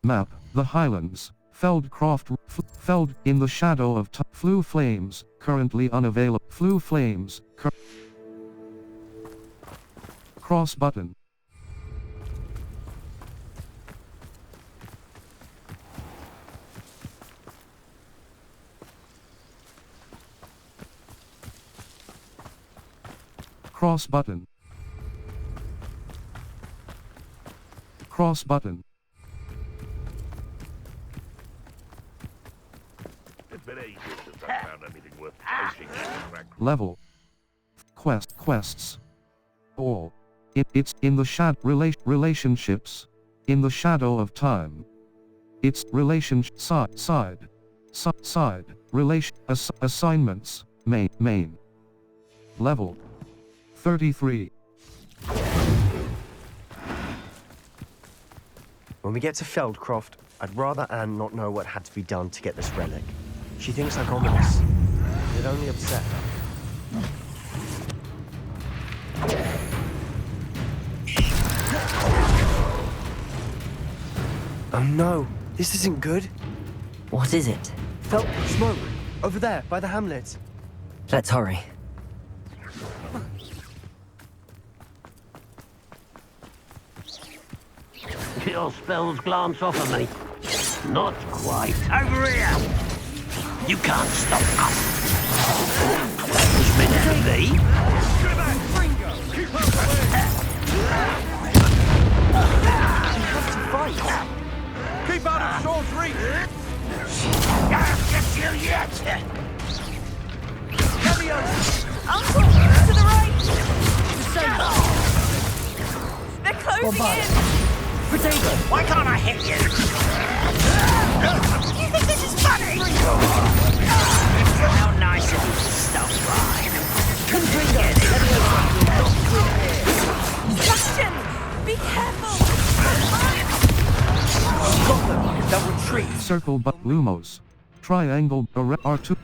Map, the Highlands, Feldcroft, Feld, in the shadow of Flue Flames, currently unavailable. Flue Flames, cross button. Cross button. Cross button. It's been ages since I found anything worth posting. Level. Quests. All. It's in the relationships. In the shadow of time. It's side. Assignments. Main. Level. 33. When we get to Feldcroft, I'd rather Anne not know what had to be done to get this relic. She thinks I'm ominous. It'd only upset her. Oh no, this isn't good. What is it? Felt smoke, over there, by the hamlet. Let's hurry. Your spells glance off of me. Not quite. Over here! You can't stop us. That was meant to be. Keep up the way! Keep out of sword's reach! I'll get you yet! Uncle, to the right! They're closing in! Why can't I hit you? You think this is funny? How nice of you to stop by. Justin! Be careful! Got them! They'll retreat! Circle but Lumos. Triangle R2.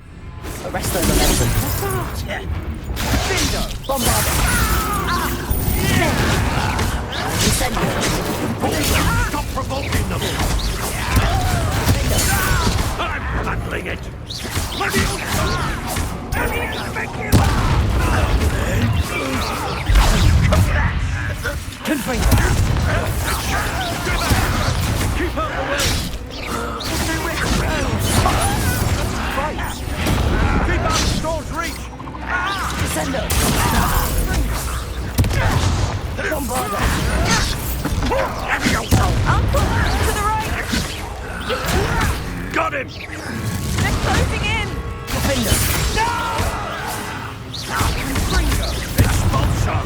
Arrest the momentum. Bombard them. Stop provoking them! I'm handling it! Let me Confront them. Keep out the way! Keep out of sword's reach! Descendo. Bombard them. Uncle, to the right! got him! They're closing in! Defender. Expulsion!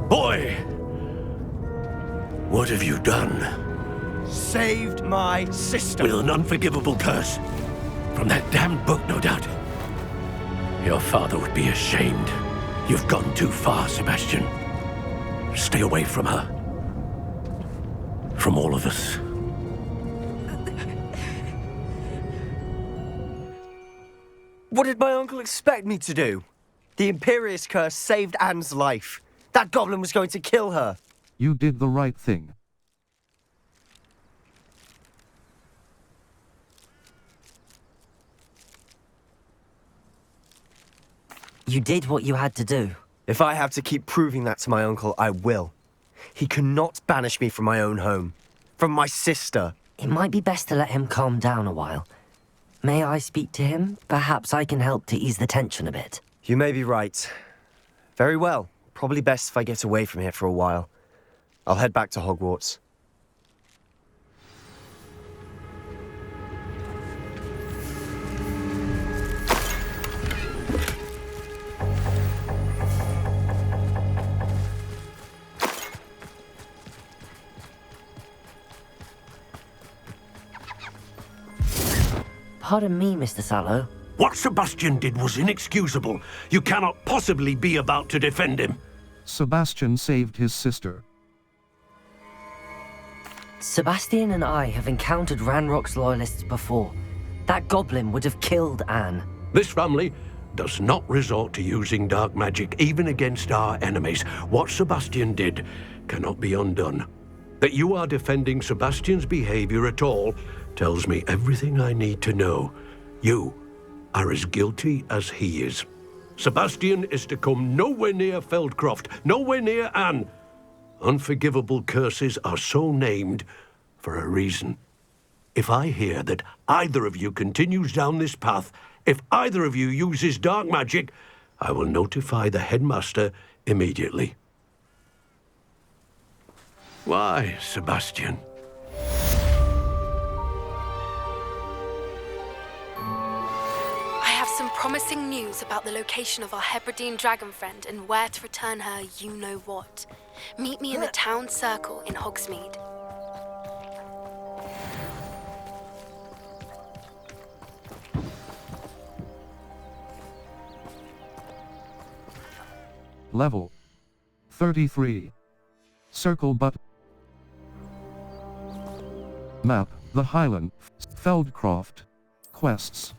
Boy! What have you done? Saved my sister! With an unforgivable curse. From that damned book, no doubt. Your father would be ashamed. You've gone too far, Sebastian. Stay away from her. From all of us. What did my uncle expect me to do? The Imperious curse saved Anne's life. That goblin was going to kill her. You did the right thing. You did what you had to do. If I have to keep proving that to my uncle, I will. He cannot banish me from my own home. From my sister. It might be best to let him calm down a while. May I speak to him? Perhaps I can help to ease the tension a bit. You may be right. Very well. Probably best if I get away from here for a while. I'll head back to Hogwarts. Pardon me, Mr. Sallow. What Sebastian did was inexcusable. You cannot possibly be about to defend him. Sebastian saved his sister. Sebastian and I have encountered Ranrock's loyalists before. That goblin would have killed Anne. This family does not resort to using dark magic even against our enemies. What Sebastian did cannot be undone. That you are defending Sebastian's behavior at all tells me everything I need to know. You are as guilty as he is. Sebastian is to come nowhere near Feldcroft, nowhere near Anne. Unforgivable curses are so named for a reason. If I hear that either of you continues down this path, if either of you uses dark magic, I will notify the headmaster immediately. Why, Sebastian? I have some promising news about the location of our Hebridean dragon friend and where to return her you-know-what. Meet me in the town circle in Hogsmeade. Level 33. Circle button. Map, the Highland, Feldcroft. Quests.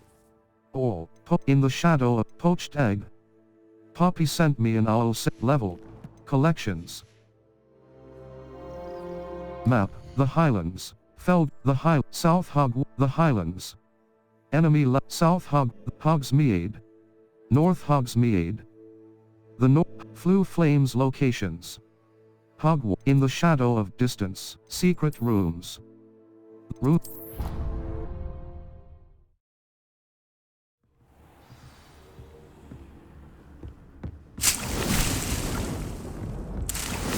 All, in the shadow of poached egg. Poppy sent me an owl level. Collections. Map, the Highlands, South the Highlands. Enemy South Hogsmeade. North Hogsmeade. The Flew Flames locations. In the shadow of distance, secret rooms.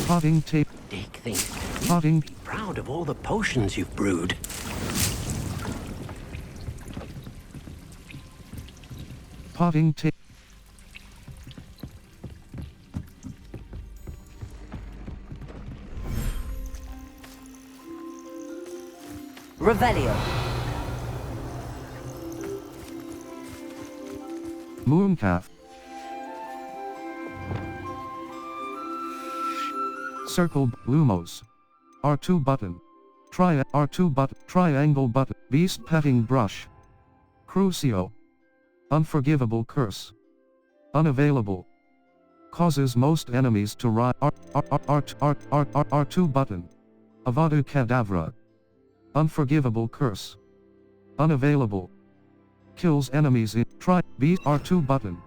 Potting tape. Dig things. Potting. Be proud of all the potions you've brewed. Potting tape. Revelio. Mooncalf. Circle Lumos. R2 button. R2 button. Triangle button. Beast petting brush. Crucio. Unforgivable curse. Unavailable. Causes most enemies to rise. R2 button. Avadu Kedavra. Unforgivable curse. Unavailable. Kills enemies in Beast R2 button.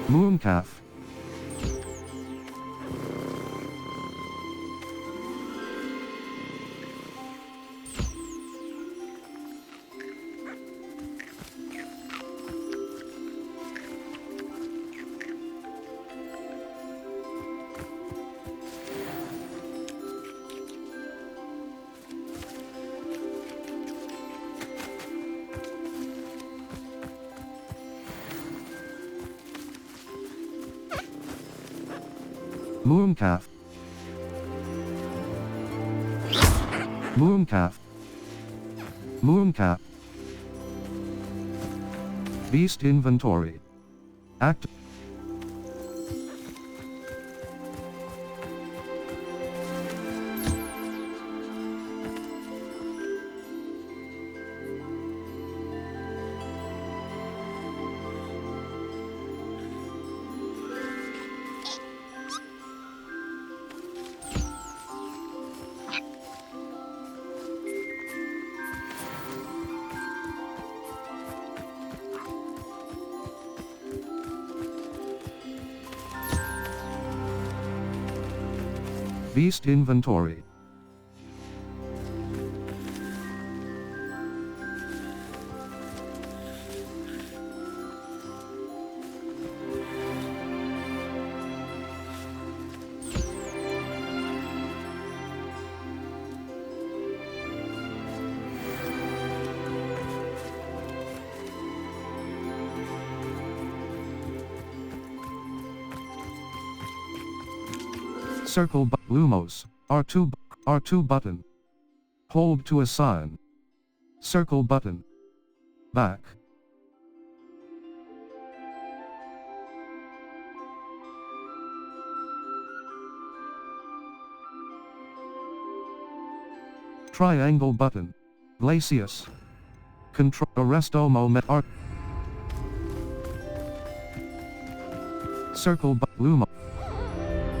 Mooncalf. Mooncalf. Mooncalf. Mooncalf. Beast inventory. Act. Beast inventory. Circle Lumos, R2 button. Hold to assign. Circle button. Back. Triangle button. Glacius. Control Arresto Moment Art. Circle Lumo.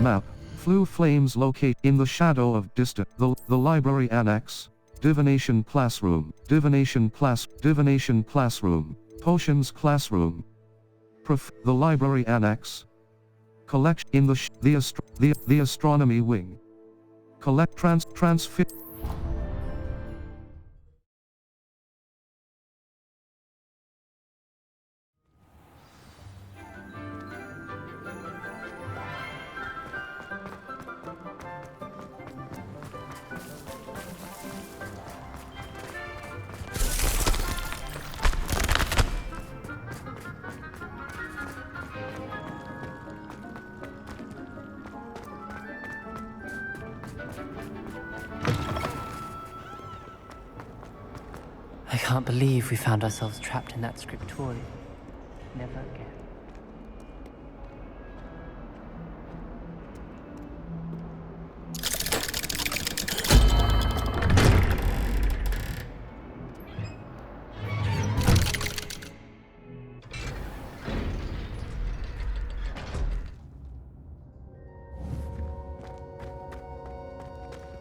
Map. Flu flames locate in the shadow of distant. The library annex. Divination classroom. Divination classroom. Potions classroom. The library annex. Collect in the astronomy wing. Collect transfer. I can't believe we found ourselves trapped in that scriptorium. Never again.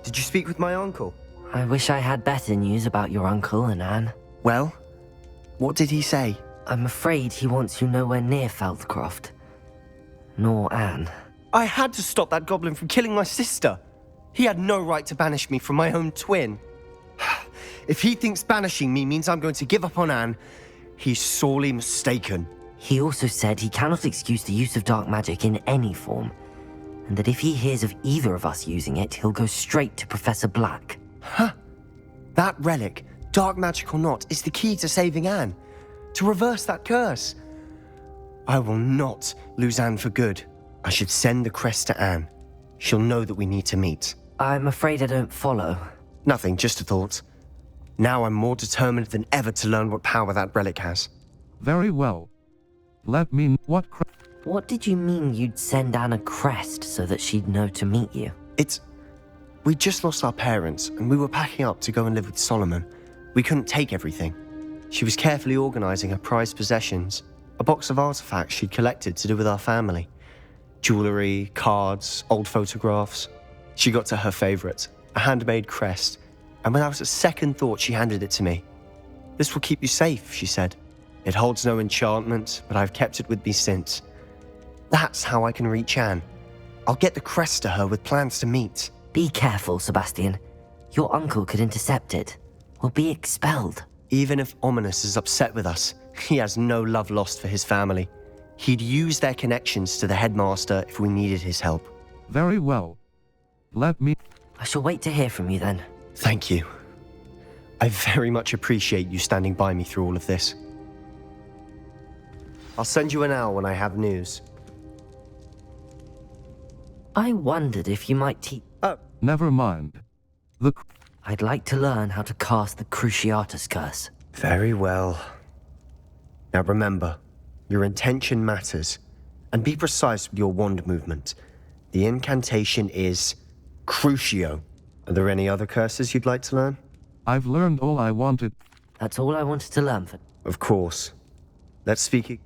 Did you speak with my uncle? I wish I had better news about your uncle and Anne. Well, what did he say? I'm afraid he wants you nowhere near Feldcroft. Nor Anne. I had to stop that goblin from killing my sister. He had no right to banish me from my own twin. If he thinks banishing me means I'm going to give up on Anne, he's sorely mistaken. He also said he cannot excuse the use of dark magic in any form, and that if he hears of either of us using it, he'll go straight to Professor Black. Huh. That relic, dark magic or not, is the key to saving Anne. To reverse that curse. I will not lose Anne for good. I should send the crest to Anne. She'll know that we need to meet. I'm afraid I don't follow. Nothing, just a thought. Now I'm more determined than ever to learn what power that relic has. Very well. Let me What did you mean you'd send Anne a crest so that she'd know to meet you? We just lost our parents, and we were packing up to go and live with Solomon. We couldn't take everything. She was carefully organizing her prized possessions, a box of artifacts she'd collected to do with our family. Jewelry, cards, old photographs. She got to her favorite, a handmade crest, and without a second thought she handed it to me. "This will keep you safe," she said. "It holds no enchantment, but I've kept it with me since. That's how I can reach Anne. I'll get the crest to her with plans to meet." Be careful, Sebastian. Your uncle could intercept it. We'll be expelled. Even if Ominous is upset with us, he has no love lost for his family. He'd use their connections to the headmaster if we needed his help. Very well. Let me... I shall wait to hear from you then. Thank you. I very much appreciate you standing by me through all of this. I'll send you an owl when I have news. I wondered if you might teach... Never mind. I'd like to learn how to cast the Cruciatus Curse. Very well. Now remember, your intention matters, and be precise with your wand movement. The incantation is Crucio. Are there any other curses you'd like to learn? I've learned all I wanted. That's all I wanted to learn for... Of course. Let's speak...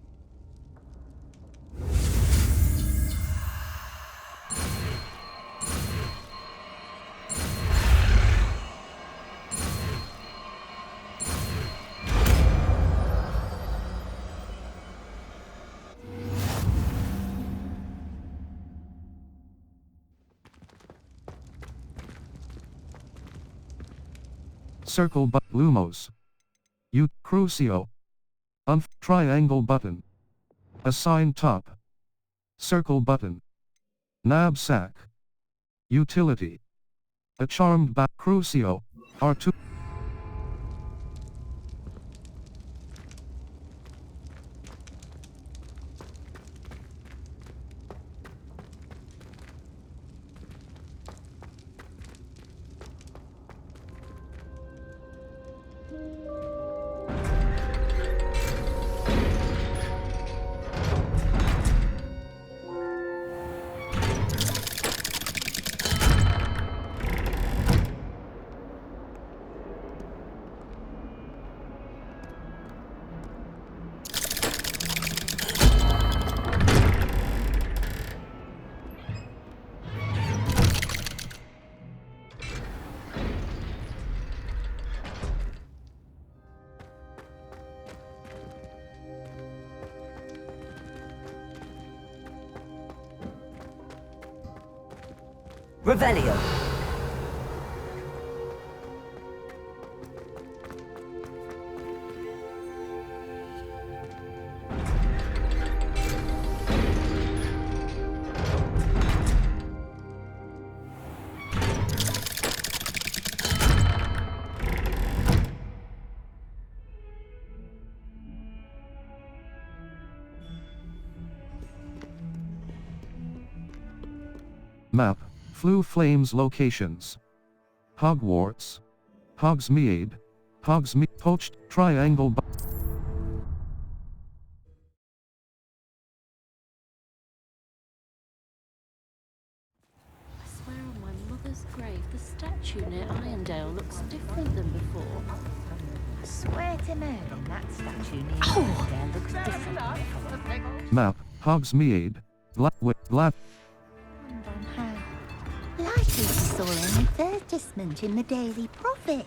Circle but Lumos. U Crucio. Triangle button. Assign top. Circle button. Knapsack. Utility. A charmed back Crucio. R2. Revelio. Map. Flue Flames locations. Hogwarts. Hogsmeade. Poached Triangle. I swear on my mother's grave, the statue near Irondale looks different than before. I swear to Merlin, that statue near Irondale looks different than before. Map. Hogsmeade. Wonder how likely she saw an advertisement in the Daily Prophet.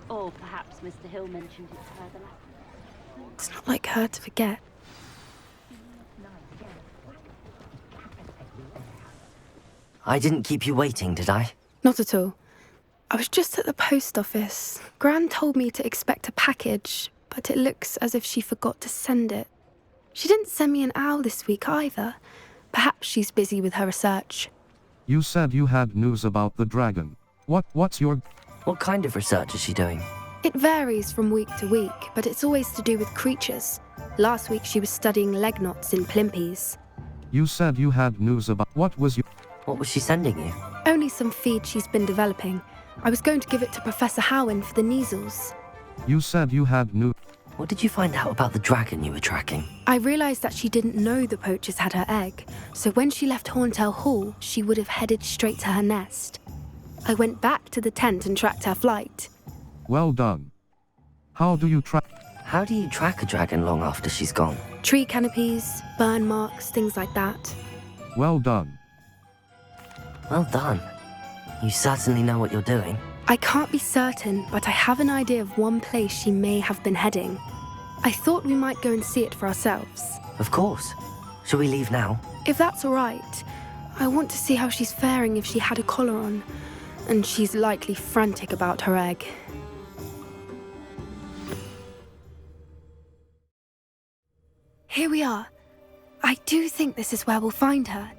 Or perhaps Mr. Hill mentioned it to her the last. It's not like her to forget. I didn't keep you waiting, did I? Not at all. I was just at the post office. Gran told me to expect a package, but it looks as if she forgot to send it. She didn't send me an owl this week either. Perhaps she's busy with her research. You said you had news about the dragon. What's your... What kind of research is she doing? It varies from week to week, but it's always to do with creatures. Last week she was studying leg knots in plimpies. You said you had news about... What was your... What was she sending you? Only some feed she's been developing. I was going to give it to Professor Howen for the measles. You said you had news... What did you find out about the dragon you were tracking? I realised that she didn't know the poachers had her egg, so when she left Horntail Hall, she would have headed straight to her nest. I went back to the tent and tracked her flight. Well done. How do you track... How do you track a dragon long after she's gone? Tree canopies, burn marks, things like that. Well done. Well done. You certainly know what you're doing. I can't be certain, but I have an idea of one place she may have been heading. I thought we might go and see it for ourselves. Of course. Shall we leave now? If that's all right. I want to see how she's faring if she had a collar on. And she's likely frantic about her egg. Here we are. I do think this is where we'll find her.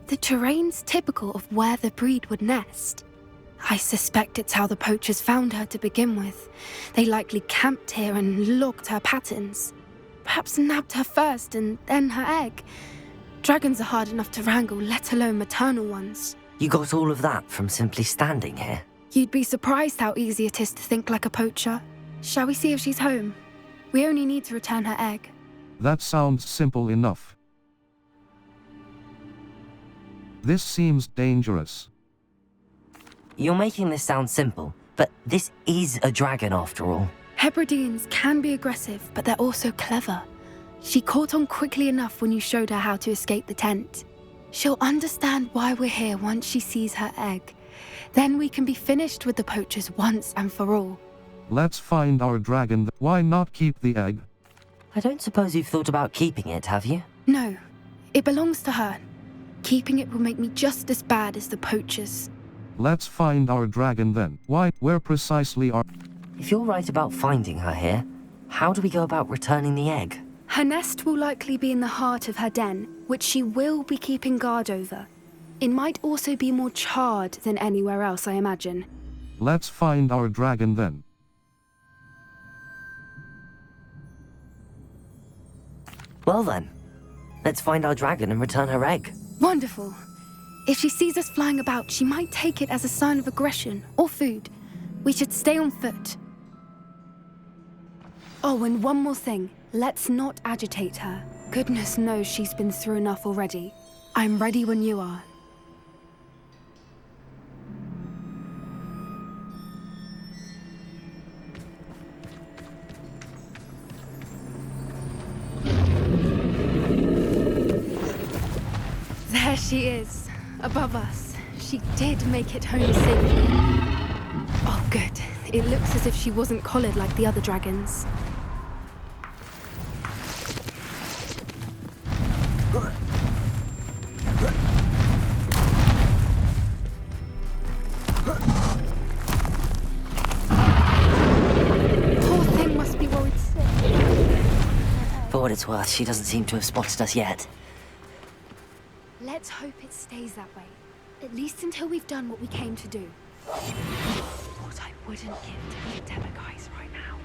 The terrain's typical of where the breed would nest. I suspect it's how the poachers found her to begin with. They likely camped here and logged her patterns. Perhaps nabbed her first and then her egg. Dragons are hard enough to wrangle, let alone maternal ones. You got all of that from simply standing here? You'd be surprised how easy it is to think like a poacher. Shall we see if she's home? We only need to return her egg. That sounds simple enough. This seems dangerous. You're making this sound simple, but this is a dragon after all. Hebrideans can be aggressive, but they're also clever. She caught on quickly enough when you showed her how to escape the tent. She'll understand why we're here once she sees her egg. Then we can be finished with the poachers once and for all. Let's find our dragon. Why not keep the egg? I don't suppose you've thought about keeping it, have you? No, it belongs to her. Keeping it will make me just as bad as the poachers. Let's find our dragon then. Why, where precisely are... If you're right about finding her here, how do we go about returning the egg? Her nest will likely be in the heart of her den, which she will be keeping guard over. It might also be more charred than anywhere else, I imagine. Let's find our dragon then. Well then, let's find our dragon and return her egg. Wonderful. If she sees us flying about, she might take it as a sign of aggression or food. We should stay on foot. Oh, and one more thing. Let's not agitate her. Goodness knows she's been through enough already. I'm ready when you are. There she is, above us. She did make it home safely. Oh, good. It looks as if she wasn't collared like the other dragons. Poor thing must be worried sick. For what it's worth, she doesn't seem to have spotted us yet. Let's hope it stays that way. At least until we've done what we came to do. What I wouldn't give to meet Dema guys right now.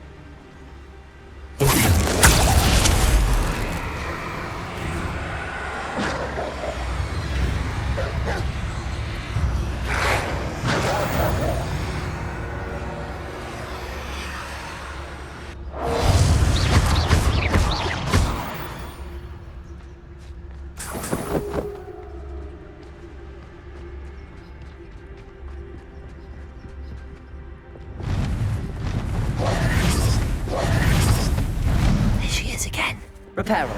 Reparo.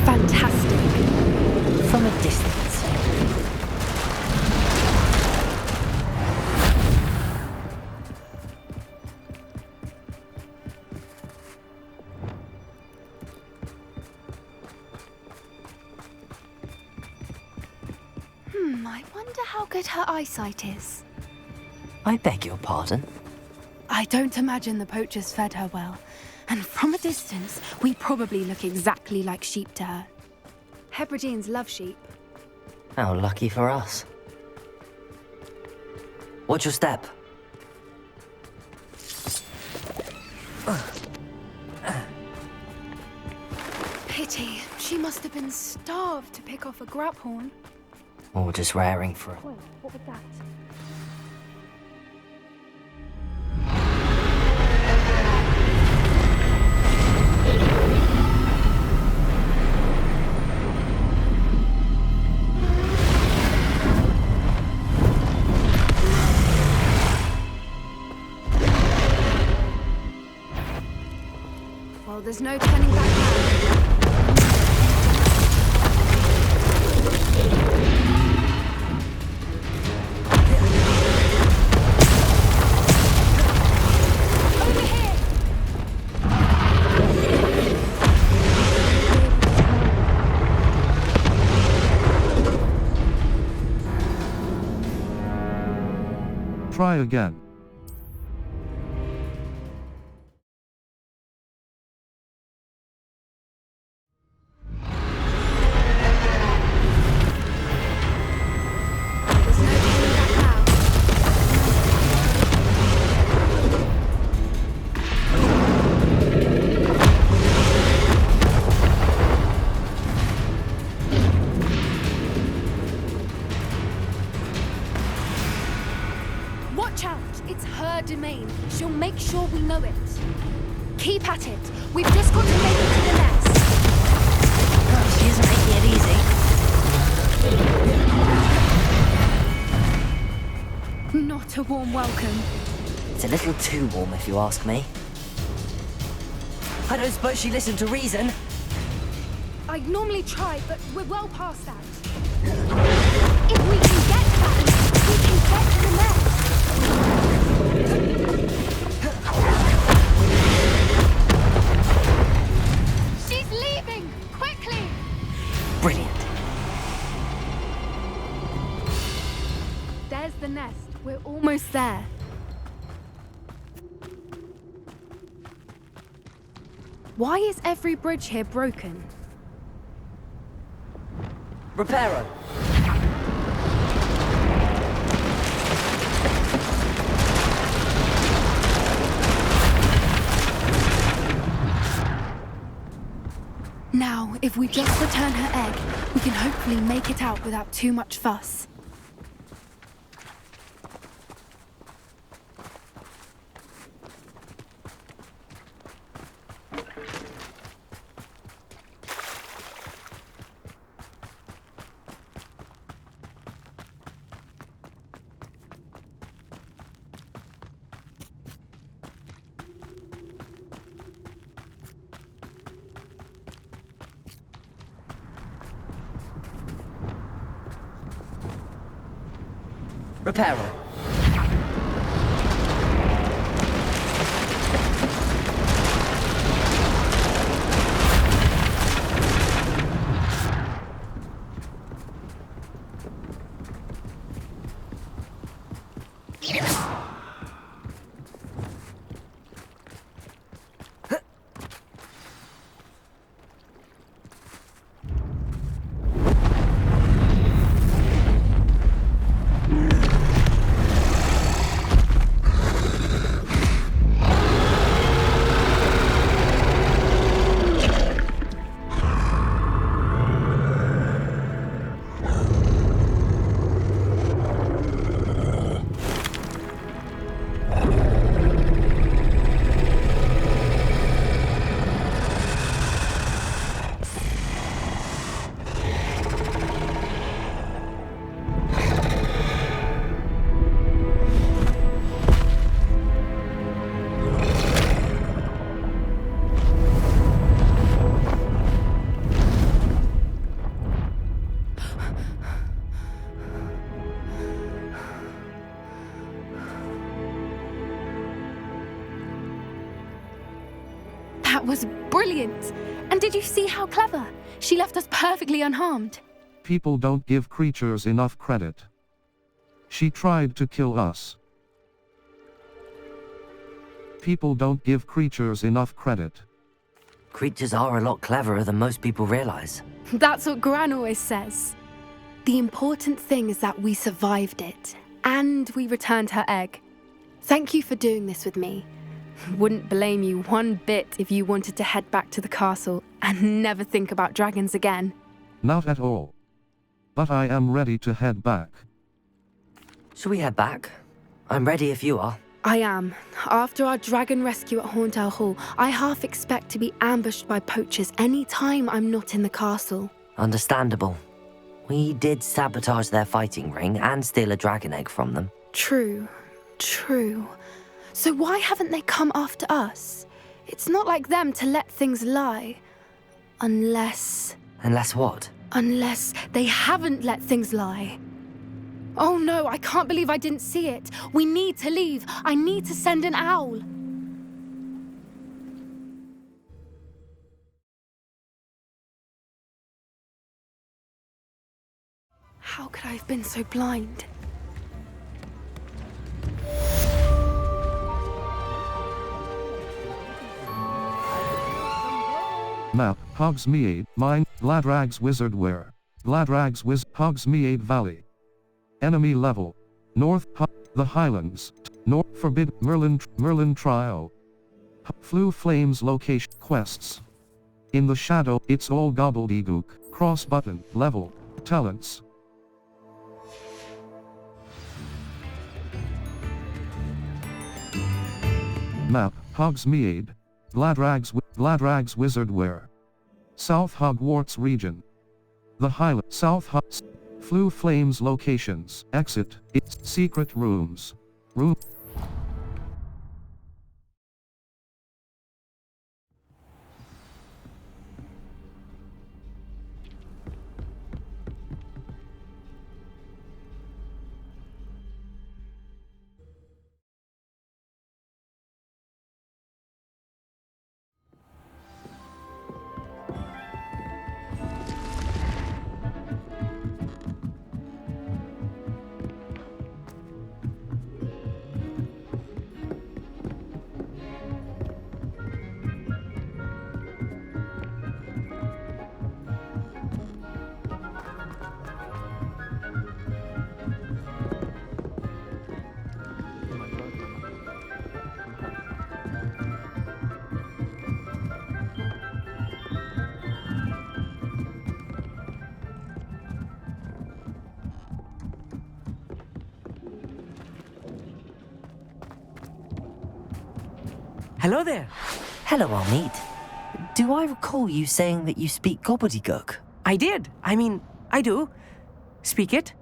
Fantastic. From a distance. I wonder how good her eyesight is. I beg your pardon? I don't imagine the poachers fed her well. And from a distance, we probably look exactly like sheep to her. Hebrideans love sheep. How lucky for us. Watch your step. Pity. She must have been starved to pick off a graphorn. Or just raring for it. Wait, what was that? Well, there's no turning back now. Over here! Try again. There's no turning back now. Watch out! It's her domain. She'll make sure we know it. Keep at it. We've just got to make it to the nest. She isn't making it easy. Not a warm welcome. It's a little too warm, if you ask me. I don't suppose she listened to reason. I'd normally try, but we're well past that. If we can get that, we can get to the nest. She's leaving! Quickly! Brilliant. There's the nest. We're almost there. Why is every bridge here broken? Reparo! Now, if we just return her egg, we can hopefully make it out without too much fuss. Reparo! That was brilliant! And did you see how clever? She left us perfectly unharmed. People don't give creatures enough credit. She tried to kill us. People don't give creatures enough credit. Creatures are a lot cleverer than most people realize. That's what Gran always says. The important thing is that we survived it, and we returned her egg. Thank you for doing this with me. Wouldn't blame you one bit if you wanted to head back to the castle and never think about dragons again. Not at all. But I am ready to head back. Shall we head back? I'm ready if you are. I am. After our dragon rescue at Horndale Hall, I half expect to be ambushed by poachers any time I'm not in the castle. Understandable. We did sabotage their fighting ring and steal a dragon egg from them. True. So why haven't they come after us? It's not like them to let things lie. Unless what? Unless they haven't let things lie. Oh no, I can't believe I didn't see it. We need to leave. I need to send an owl. How could I have been so blind? Map, Hogsmeade, Mine, Gladrag's Wizardware. Gladrag's Hogsmeade Valley. Enemy level. North, the Highlands. North, Forbid, Merlin Trial. Flew Flames location, quests. In the shadow, it's all gobbledygook. Cross button, level, talents. Map, Hogsmeade. Gladrag's Wizardware. South Hogwarts region. The Highland, Flew Flames locations, exit, it's secret rooms. Hello there. Hello, Almeid. Do I recall you saying that you speak gobbledygook? I did. I do. Speak it.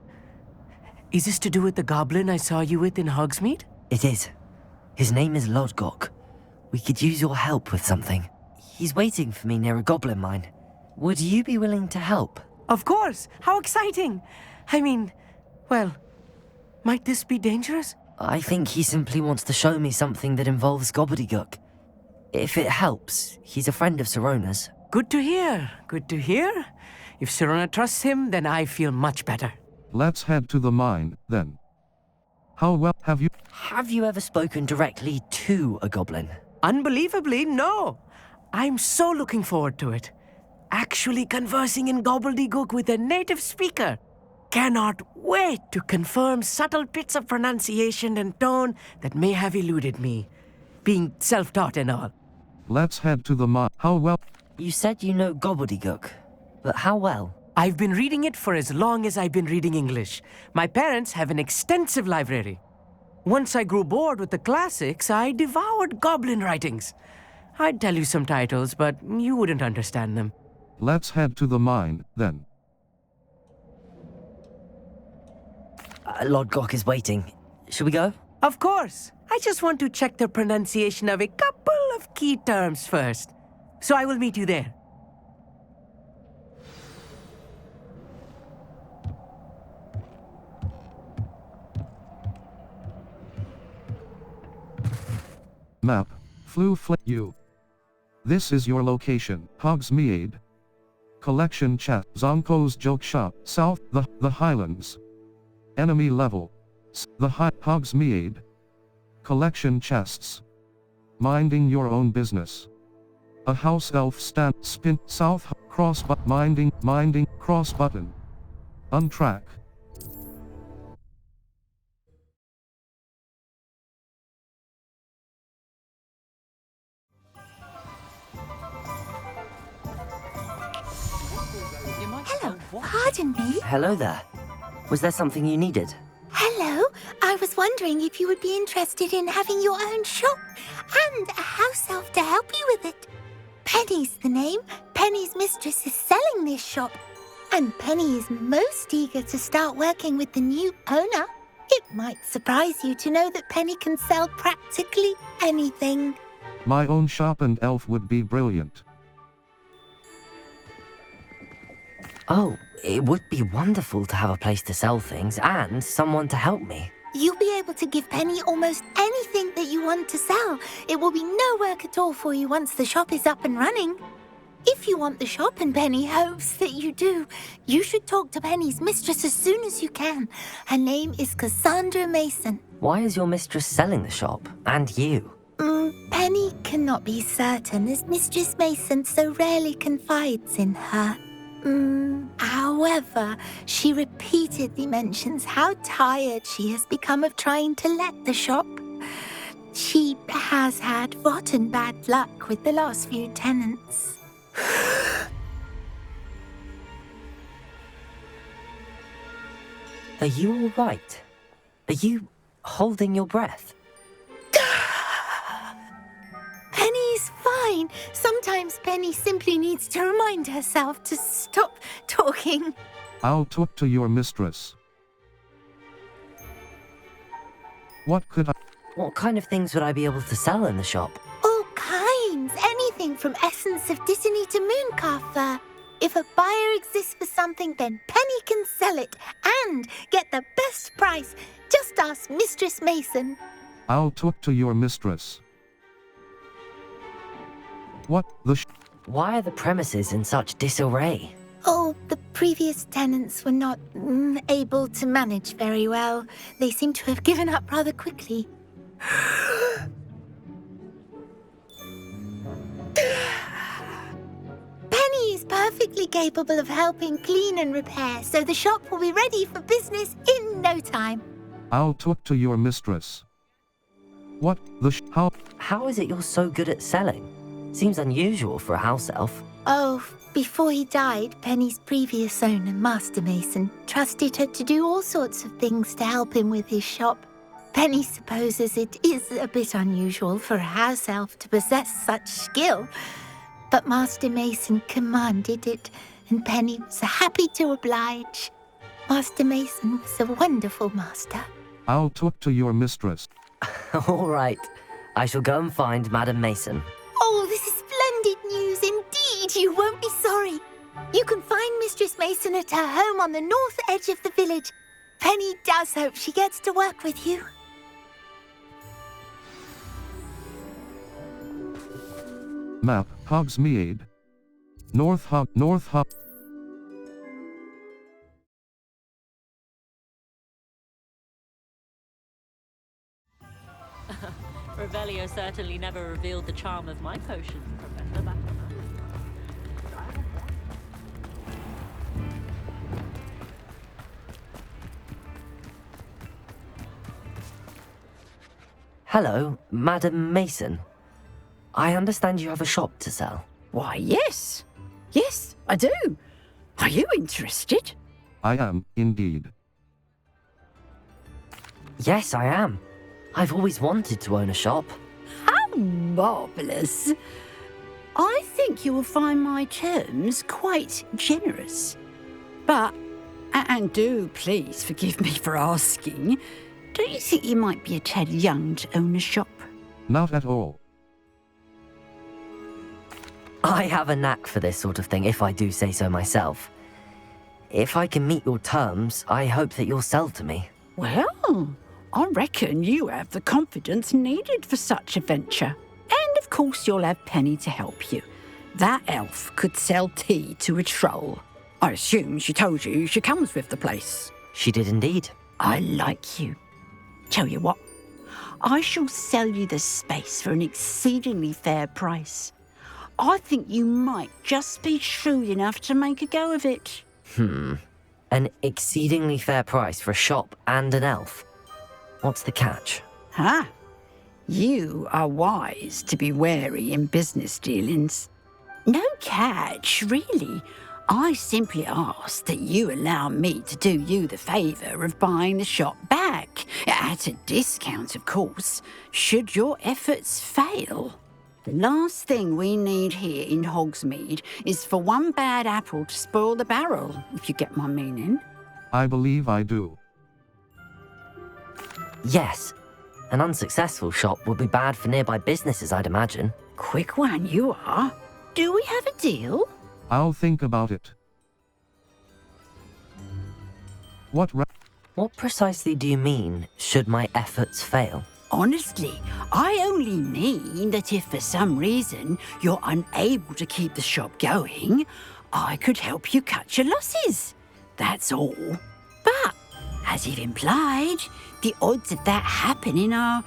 Is this to do with the goblin I saw you with in Hogsmeade? It is. His name is Lodgok. We could use your help with something. He's waiting for me near a goblin mine. Would you be willing to help? Of course. How exciting. Well, might this be dangerous? I think he simply wants to show me something that involves gobbledygook. If it helps, he's a friend of Sirona's. Good to hear. Good to hear. If Sirona trusts him, then I feel much better. Let's head to the mine, then. How well have you... Have you ever spoken directly to a goblin? Unbelievably, no. I'm so looking forward to it. Actually conversing in gobbledygook with a native speaker. Cannot wait to confirm subtle bits of pronunciation and tone that may have eluded me. Being self-taught and all. Let's head to the mine. How well... You said you know gobbledygook, but how well? I've been reading it for as long as I've been reading English. My parents have an extensive library. Once I grew bored with the classics, I devoured goblin writings. I'd tell you some titles, but you wouldn't understand them. Let's head to the mine, then. Lodgok is waiting. Should we go? Of course. I just want to check the pronunciation of a couple of key terms first. So I will meet you there. Map. You. This is your location. Hogsmeade. Collection chat. Zonko's joke shop. South. The Highlands. Enemy level. Hogsmeade. Collection chests. Minding your own business. A house elf stand. Spin. South. Cross but minding. Cross button. Untrack. Hello, pardon me. Hello there. Was there something you needed? Hello, I was wondering if you would be interested in having your own shop and a house elf to help you with it. Penny's the name. Penny's mistress is selling this shop. And Penny is most eager to start working with the new owner. It might surprise you to know that Penny can sell practically anything. My own shop and elf would be brilliant. Oh, it would be wonderful to have a place to sell things and someone to help me. You'll be able to give Penny almost anything that you want to sell. It will be no work at all for you once the shop is up and running. If you want the shop and Penny hopes that you do, you should talk to Penny's mistress as soon as you can. Her name is Cassandra Mason. Why is your mistress selling the shop? And you? Penny cannot be certain as Mistress Mason so rarely confides in her. However, she repeatedly mentions how tired she has become of trying to let the shop. She has had rotten bad luck with the last few tenants. Are you all right? Are you holding your breath? Penny's fine. Sometimes Penny simply needs to remind herself to stop talking. I'll talk to your mistress. What kind of things would I be able to sell in the shop? All kinds. Anything from essence of Disney to Mooncalf fur. If a buyer exists for something, then Penny can sell it and get the best price. Just ask Mistress Mason. I'll talk to your mistress. Why are the premises in such disarray? Oh, the previous tenants were not able to manage very well. They seem to have given up rather quickly. Penny is perfectly capable of helping clean and repair, so the shop will be ready for business in no time. I'll talk to your mistress. How is it you're so good at selling? Seems unusual for a house elf. Oh, before he died, Penny's previous owner, Master Mason, trusted her to do all sorts of things to help him with his shop. Penny supposes it is a bit unusual for a house elf to possess such skill, but Master Mason commanded it, and Penny was happy to oblige. Master Mason was a wonderful master. I'll talk to your mistress. All right. I shall go and find Madam Mason. Oh, this is splendid news indeed. You won't be sorry. You can find Mistress Mason at her home on the north edge of the village. Penny does hope she gets to work with you. Map, Hogsmeade. North Hog. Revelio certainly never revealed the charm of my potion, Professor Batman. Hello, Madam Mason. I understand you have a shop to sell. Why, yes. Yes, I do. Are you interested? I am, indeed. Yes, I am. I've always wanted to own a shop. How marvellous. I think you will find my terms quite generous. But, and do please forgive me for asking, don't you think you might be a tad young to own a shop? Not at all. I have a knack for this sort of thing, if I do say so myself. If I can meet your terms, I hope that you'll sell to me. Well, I reckon you have the confidence needed for such a venture. And of course you'll have Penny to help you. That elf could sell tea to a troll. I assume she told you she comes with the place. She did indeed. I like you. Tell you what, I shall sell you the space for an exceedingly fair price. I think you might just be shrewd enough to make a go of it. An exceedingly fair price for a shop and an elf. What's the catch? You are wise to be wary in business dealings. No catch, really. I simply ask that you allow me to do you the favour of buying the shop back, at a discount, of course, should your efforts fail. The last thing we need here in Hogsmeade is for one bad apple to spoil the barrel, if you get my meaning. I believe I do. Yes. An unsuccessful shop would be bad for nearby businesses, I'd imagine. Quick one, you are. Do we have a deal? I'll think about it. What precisely do you mean, should my efforts fail? Honestly, I only mean that if for some reason you're unable to keep the shop going, I could help you cut your losses. That's all. But, as you've implied, the odds of that happening are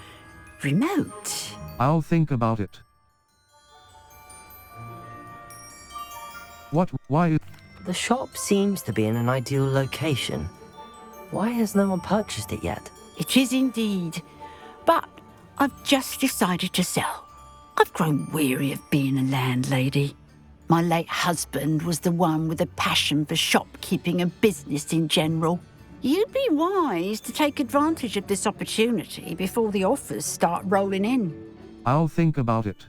remote. I'll think about it. Why? The shop seems to be in an ideal location. Why has no one purchased it yet? It is indeed. But I've just decided to sell. I've grown weary of being a landlady. My late husband was the one with a passion for shopkeeping and business in general. You'd be wise to take advantage of this opportunity before the offers start rolling in. I'll think about it.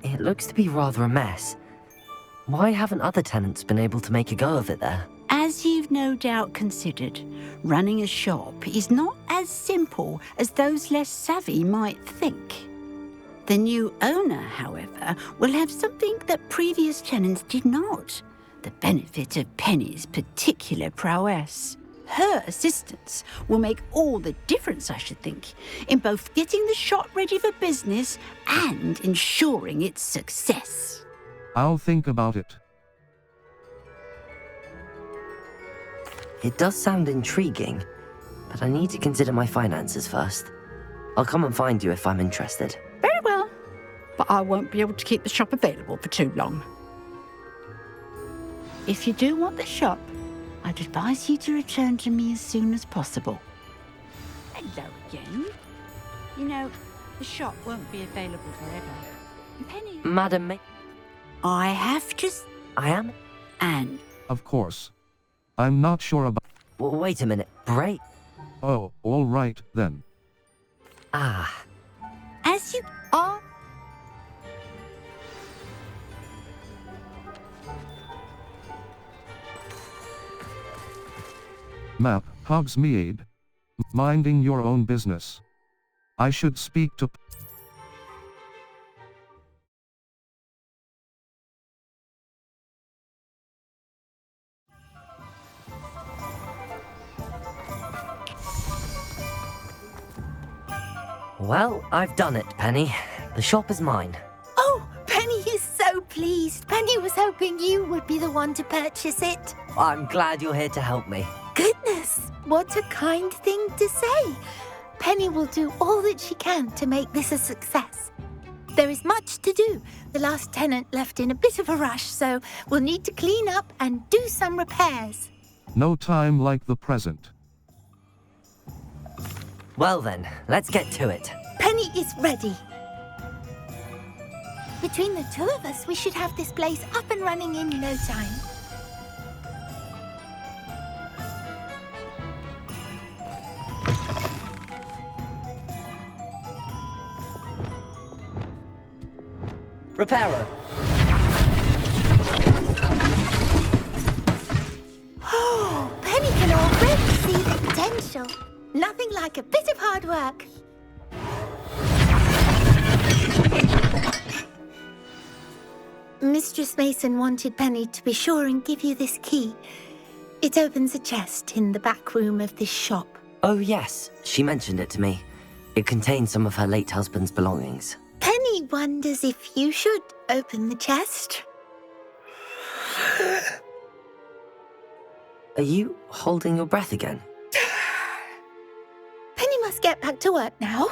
It looks to be rather a mess. Why haven't other tenants been able to make a go of it there? As you've no doubt considered, running a shop is not as simple as those less savvy might think. The new owner, however, will have something that previous tenants did not, the benefit of Penny's particular prowess. Her assistance will make all the difference, I should think, in both getting the shop ready for business and ensuring its success. I'll think about it. It does sound intriguing, but I need to consider my finances first. I'll come and find you if I'm interested. Very well, but I won't be able to keep the shop available for too long. If you do want the shop, I'd advise you to return to me as soon as possible. Hello again. You know, the shop won't be available forever. Penny... Madam I have just... I am? And... Of course. I'm not sure about... Wait a minute. Oh, all right, then. Ah, As you are. Map, Hogsmeade. Minding your own business. I should speak to... well, I've done it, Penny. The shop is mine. Oh, Penny is so pleased. Penny was hoping you would be the one to purchase it. I'm glad you're here to help me. Goodness, what a kind thing to say. Penny will do all that she can to make this a success. There is much to do. The last tenant left in a bit of a rush, so we'll need to clean up and do some repairs. No time like the present. Well then, let's get to it. Penny is ready. Between the two of us, we should have this place up and running in no time. Reparo. Oh, Penny can already see the potential. Nothing like a bit of hard work. Mistress Mason wanted Penny to be sure and give you this key. It opens a chest in the back room of this shop. Oh yes, she mentioned it to me. It contains some of her late husband's belongings. Penny wonders if you should open the chest. Are you holding your breath again? Penny must get back to work now.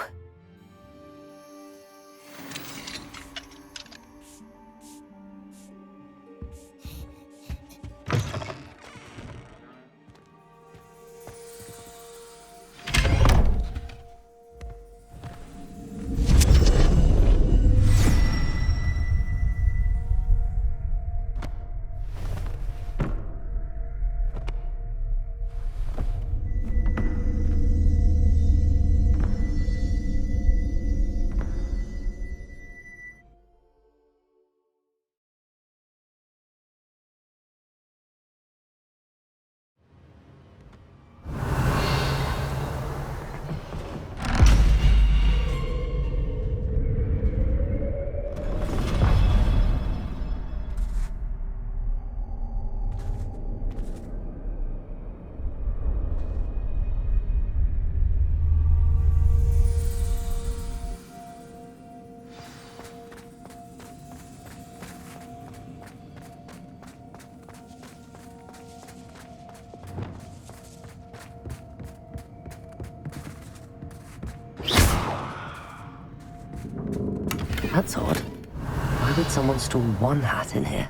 That's odd. Why would someone store one hat in here?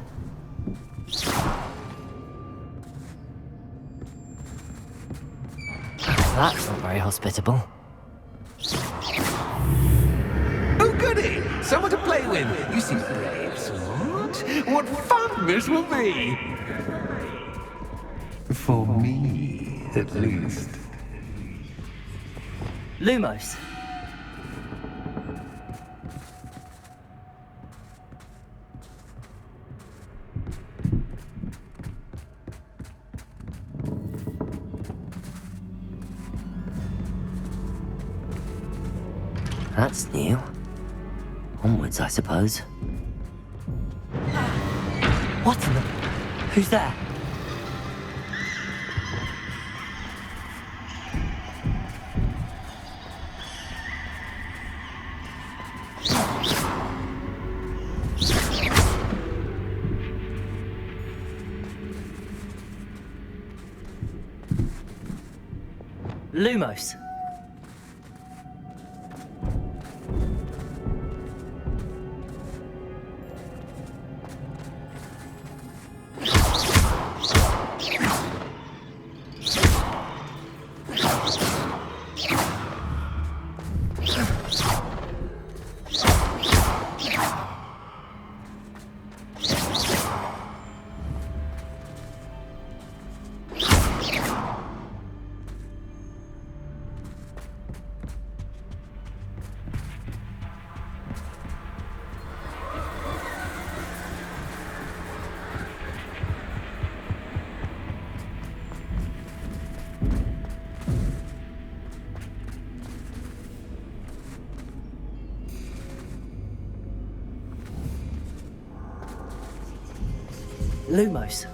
That's not very hospitable. Oh, goody! Someone to play with. You seem brave, sort. What fun this will be! For me, at least. Lumos. That's new. Onwards, I suppose. What in the... Who's there? Lumos. Lumos.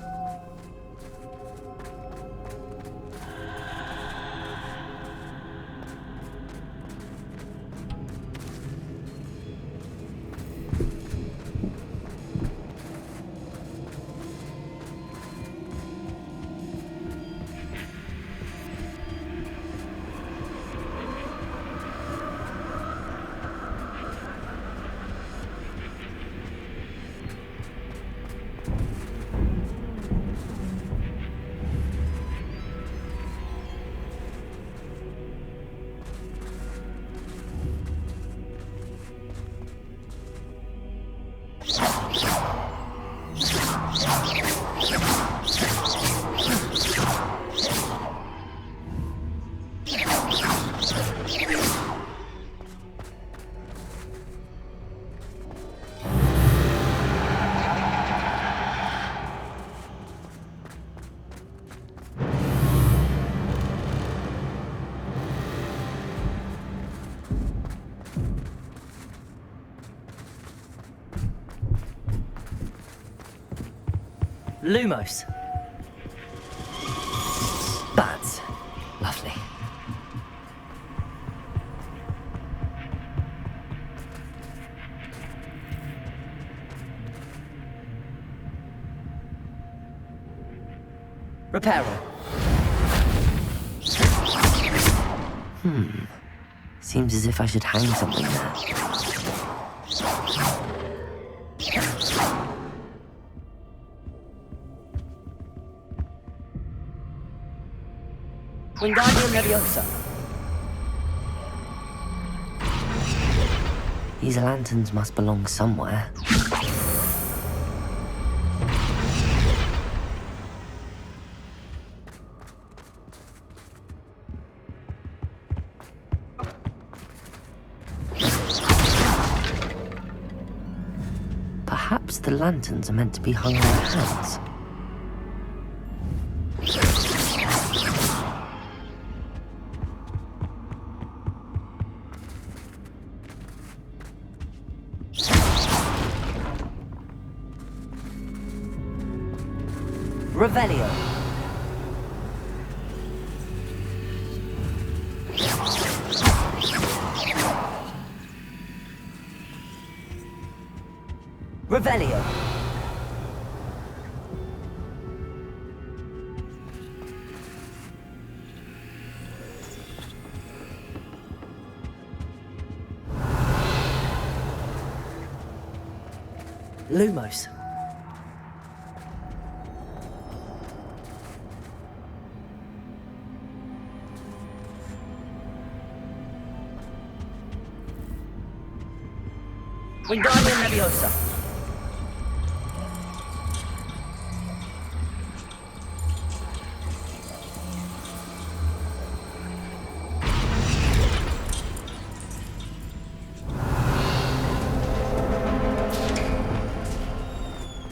Lumos. Bats. Lovely. Reparo. Seems as if I should hang something there. Wingardium Leviosa. These lanterns must belong somewhere. Perhaps the lanterns are meant to be hung on hands. Revelio. Revelio. Lumos. Wingardium Leviosa.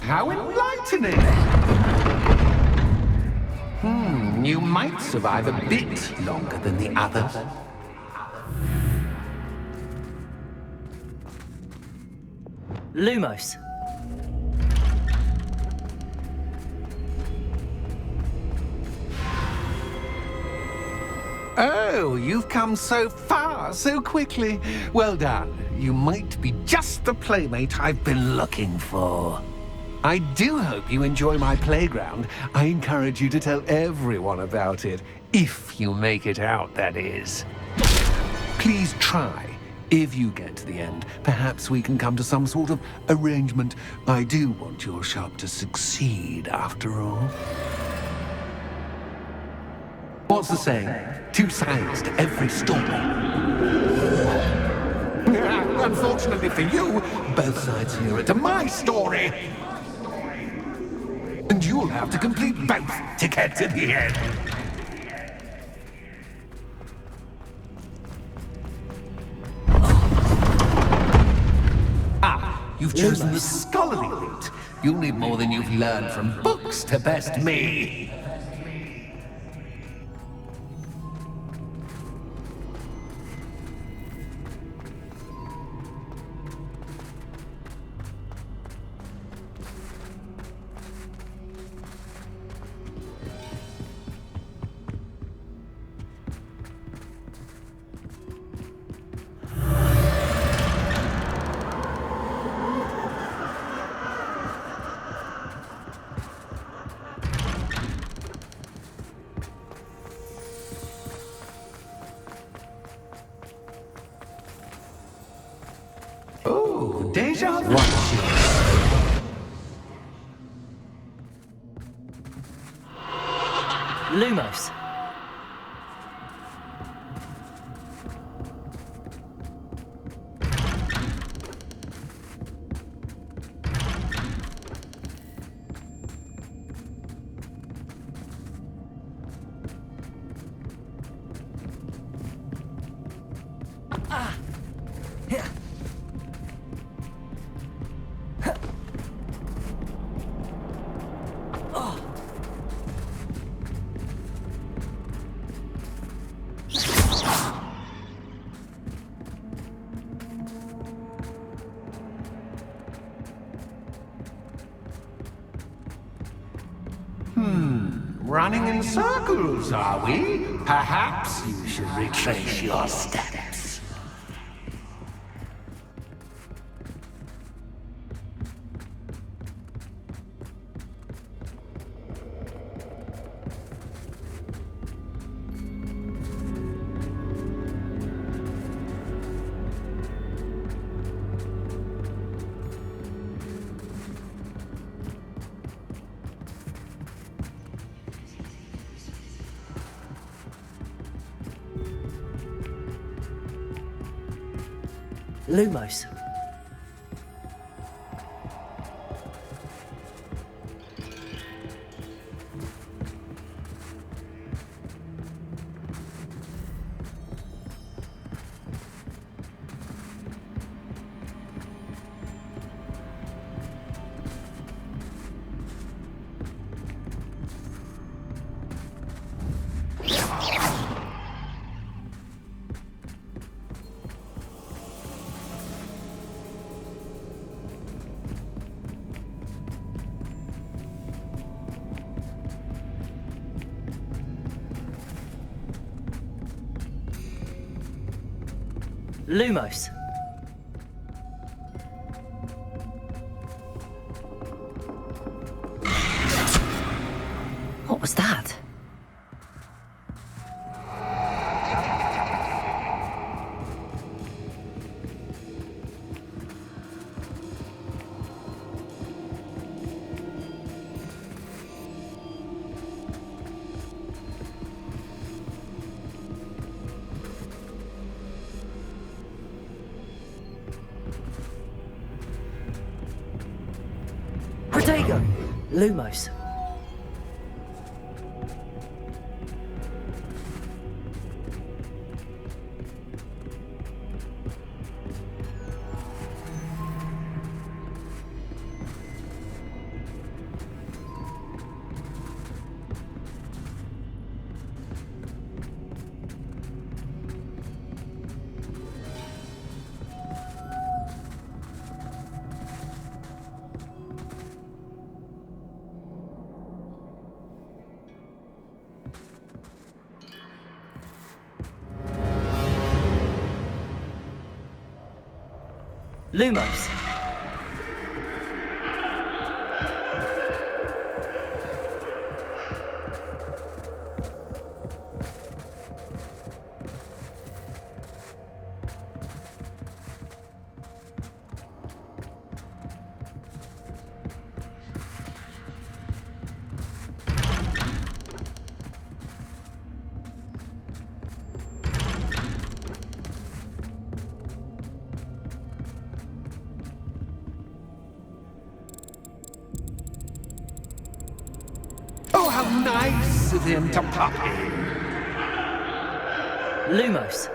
How enlightening! You might survive a bit longer than the others. Lumos. Oh, you've come so far, so quickly. Well done. You might be just the playmate I've been looking for. I do hope you enjoy my playground. I encourage you to tell everyone about it. If you make it out, that is. Please try. If you get to the end, perhaps we can come to some sort of arrangement. I do want your shop to succeed, after all. What's the saying? Two sides to every story. Unfortunately for you, both sides here are to my story. And you'll have to complete both to get to the end. You've chosen the scholarly route. You'll need more than you've learned from books to best me. Lumos. Running in circles, are we? Perhaps you should retrace your steps. Lumos. Lumos. What was that? Lumos. Lumos. Oh, how nice of him to pop in. Lumos.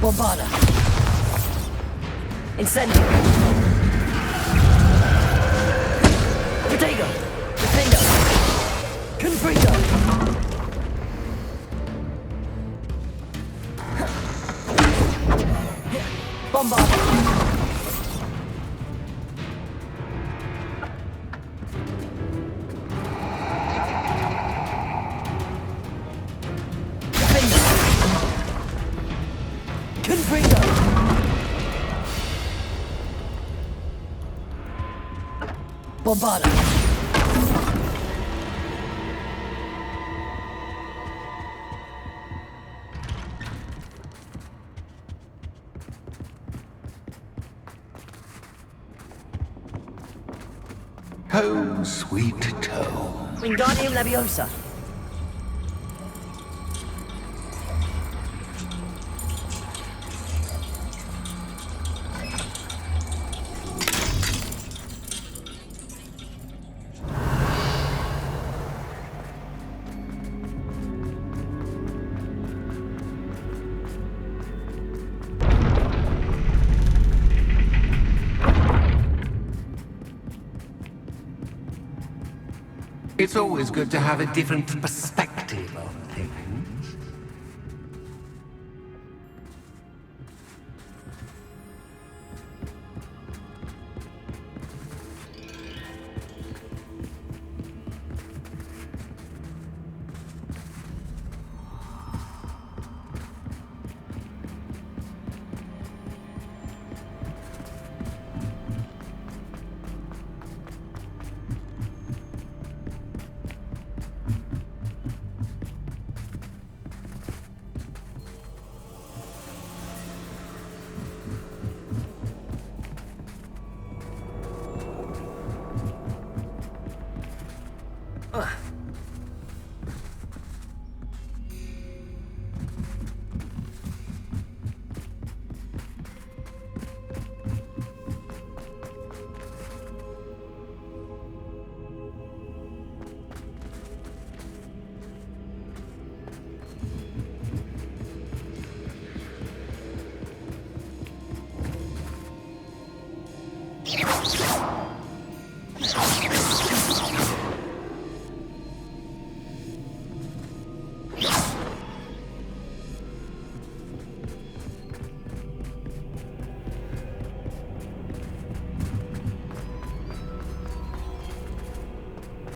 Bombarda. Incendio. Protego. Defender. Confringo. Bombarda. Defender. Confringo. Bombarda. Home, sweet home. Wingardium Leviosa. It's always good to have a different perspective on things. Ugh.